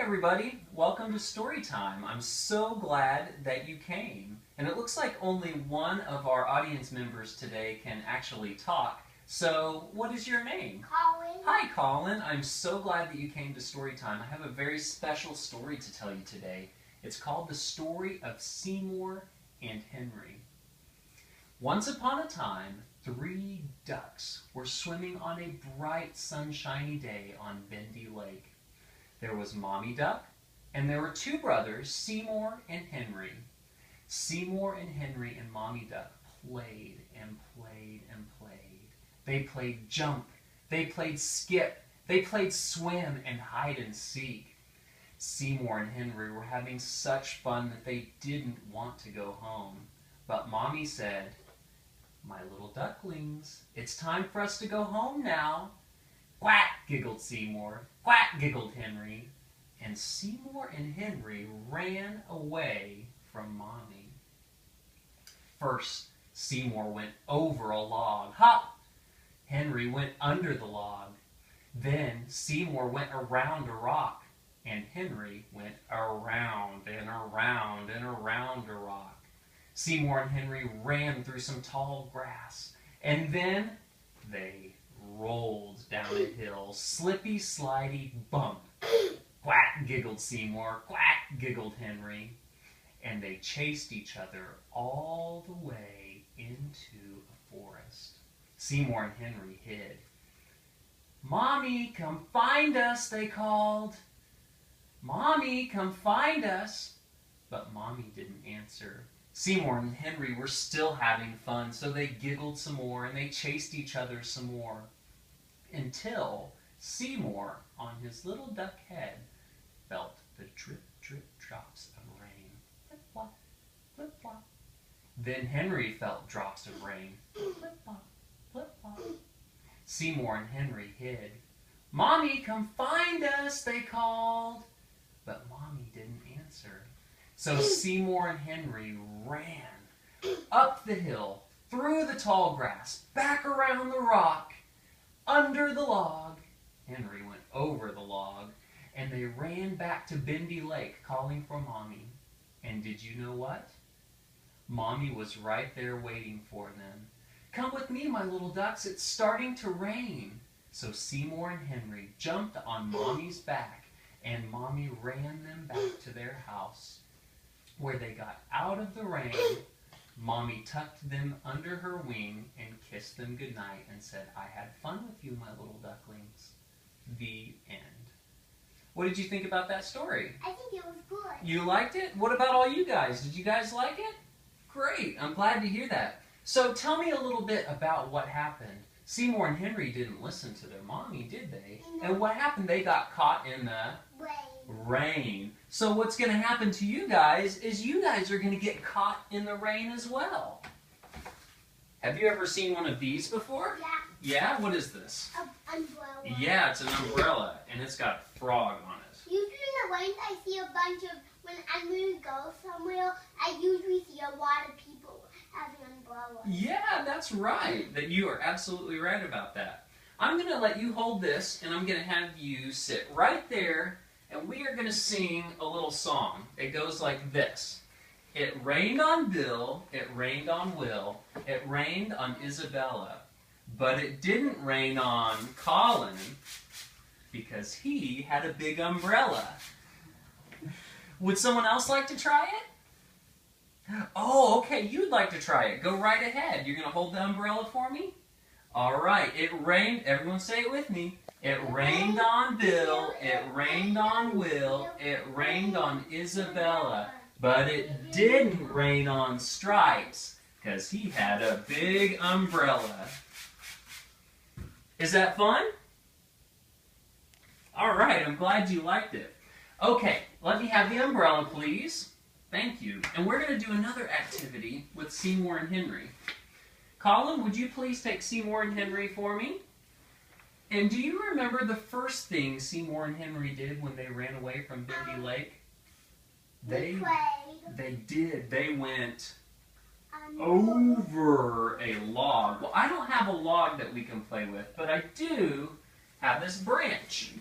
everybody, welcome to Story Time. I'm so glad that you came. And it looks like only one of our audience members today can actually talk. So, what is your name? Colin. Hi, Colin. I'm so glad that you came to Story Time. I have a very special story to tell you today. It's called The Story of Seymour and Henry. Once upon a time, 3 ducks were swimming on a bright, sunshiny day on Bendy Lake. There was Mommy Duck, and there were 2 brothers, Seymour and Henry. Seymour and Henry and Mommy Duck played and played and played. They played jump, they played skip, they played swim and hide and seek. Seymour and Henry were having such fun that they didn't want to go home. But Mommy said, "My little ducklings, it's time for us to go home now." "Quack," giggled Seymour. "Quack," giggled Henry. And Seymour and Henry ran away from Mommy. First, Seymour went over a log. Hop! Henry went under the log. Then Seymour went around a rock, and Henry went around and around and around a rock. Seymour and Henry ran through some tall grass, and then they rolled down a hill, slippy, slidey, bump. "Quack," giggled Seymour. "Quack," giggled Henry. And they chased each other all the way into a forest. Seymour and Henry hid. "Mommy, come find us," they called. "Mommy, come find us." But Mommy didn't answer. Seymour and Henry were still having fun, so they giggled some more and they chased each other some more. Until Seymour, on his little duck head, felt the drip, drip drops of rain. Flip, flop, flip, flop. Then Henry felt drops of rain. Flip, flop, flip, flop. Seymour and Henry hid. "Mommy, come find us," they called. But Mommy didn't answer. So Seymour and Henry ran up the hill, through the tall grass, back around the rock, under the log. Henry went over the log, and they ran back to Bendy Lake, calling for Mommy. And did you know what? Mommy was right there waiting for them. "Come with me, my little ducks, it's starting to rain." So Seymour and Henry jumped on Mommy's back, and Mommy ran them back to their house. Where they got out of the rain, Mommy tucked them under her wing and kissed them goodnight and said, "I had fun with you, my little ducklings." The end. What did you think about that story? I think it was good. You liked it? What about all you guys? Did you guys like it? Great. I'm glad to hear that. So tell me a little bit about what happened. Seymour and Henry didn't listen to their mommy, did they? No. And what happened? They got caught in the rain. So what's going to happen to you guys is you guys are going to get caught in the rain as well. Have you ever seen one of these before? Yeah. Yeah? What is this? An umbrella. Yeah, it's an umbrella, and it's got a frog on it. Usually in the rain, I see a bunch of, when I'm going to go somewhere, I usually see a lot of people having umbrellas. Yeah, that's right. That you are absolutely right about that. I'm going to let you hold this, and I'm going to have you sit right there, and we are going to sing a little song. It goes like this. It rained on Bill, it rained on Will, it rained on Isabella, but it didn't rain on Colin because he had a big umbrella. Would someone else like to try it? Oh, okay, you'd like to try it. Go right ahead. You're going to hold the umbrella for me? All right, it rained. Everyone say it with me. It rained on Bill, it rained on Will, it rained on Isabella, but it didn't rain on Stripes because he had a big umbrella. Is that fun? All right, I'm glad you liked it. Okay, let me have the umbrella, please. Thank you. And we're going to do another activity with Seymour and Henry. Colin, would you please take Seymour and Henry for me? And do you remember the first thing Seymour and Henry did when they ran away from Bendy Lake? They did. They went over a log. Well, I don't have a log that we can play with, but I do have this branch.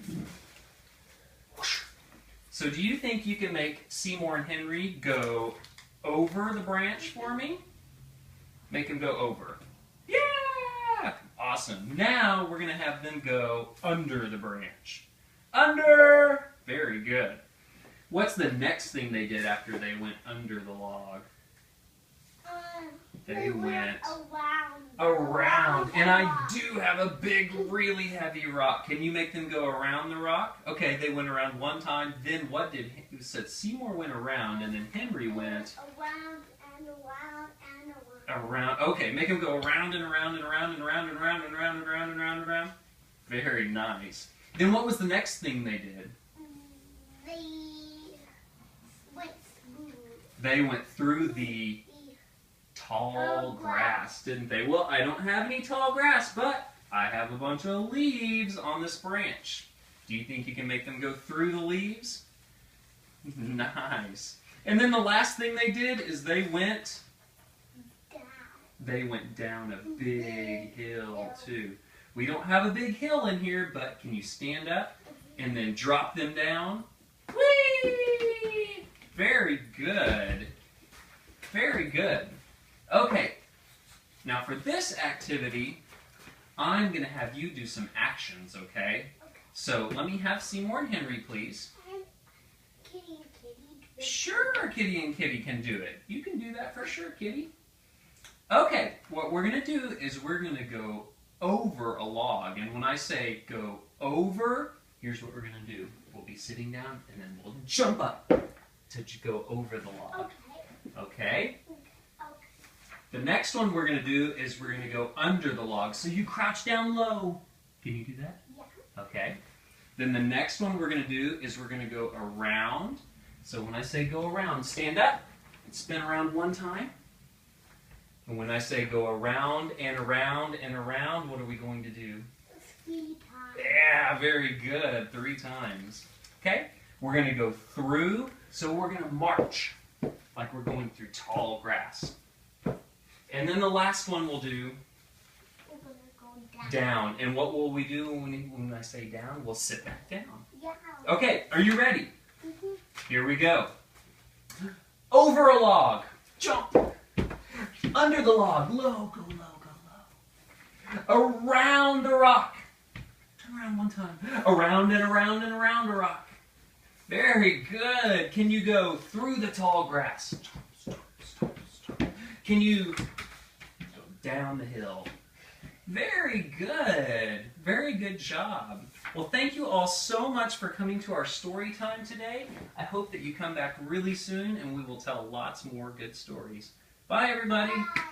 So do you think you can make Seymour and Henry go over the branch for me? Make them go over. Yeah! Awesome. Now we're going to have them go under the branch. Under! Very good. What's the next thing they did after they went under the log? They went around. And I do have a big, really heavy rock. Can you make them go around the rock? Okay, they went around one time. Then what did, you said Seymour went around and then Henry went around and around and around. around. Okay, make them go around and around and around and around and around and around and around and around and around. Very nice. Then what was the next thing they did? They went through the tall grass, didn't they? Well, I don't have any tall grass, but I have a bunch of leaves on this branch. Do you think you can make them go through the leaves? Nice. And then the last thing they did is they went down a big hill too. We don't have a big hill in here, but can you stand up and then drop them down? Whee! Very good. Very good. Okay, now for this activity, I'm going to have you do some actions, okay? So let me have Seymour and Henry, please. Kitty and Kitty. Sure, Kitty and Kitty can do it. You can do that for sure, Kitty. Okay, what we're going to do is we're going to go over a log. And when I say go over, here's what we're going to do. We'll be sitting down and then we'll jump up to go over the log. Okay? The next one we're going to do is we're going to go under the log. So you crouch down low. Can you do that? Yeah. Okay. Then the next one we're going to do is we're going to go around. So when I say go around, stand up and spin around one time. And when I say go around and around and around, what are we going to do? 3 times. Yeah, very good. 3 times. Okay? We're going to go through. So we're going to march like we're going through tall grass. And then the last one we'll do We're going to go down. And what will we do when I say down? We'll sit back down. Yeah. Okay, are you ready? Mm-hmm. Here we go. Over a log. Jump. Under the log. Low, go low, go low. Around the rock. Turn around one time. Around and around and around a rock. Very good. Can you go through the tall grass? Can you go down the hill? Very good. Very good job. Well, thank you all so much for coming to our story time today. I hope that you come back really soon and we will tell lots more good stories. Bye, everybody. Bye.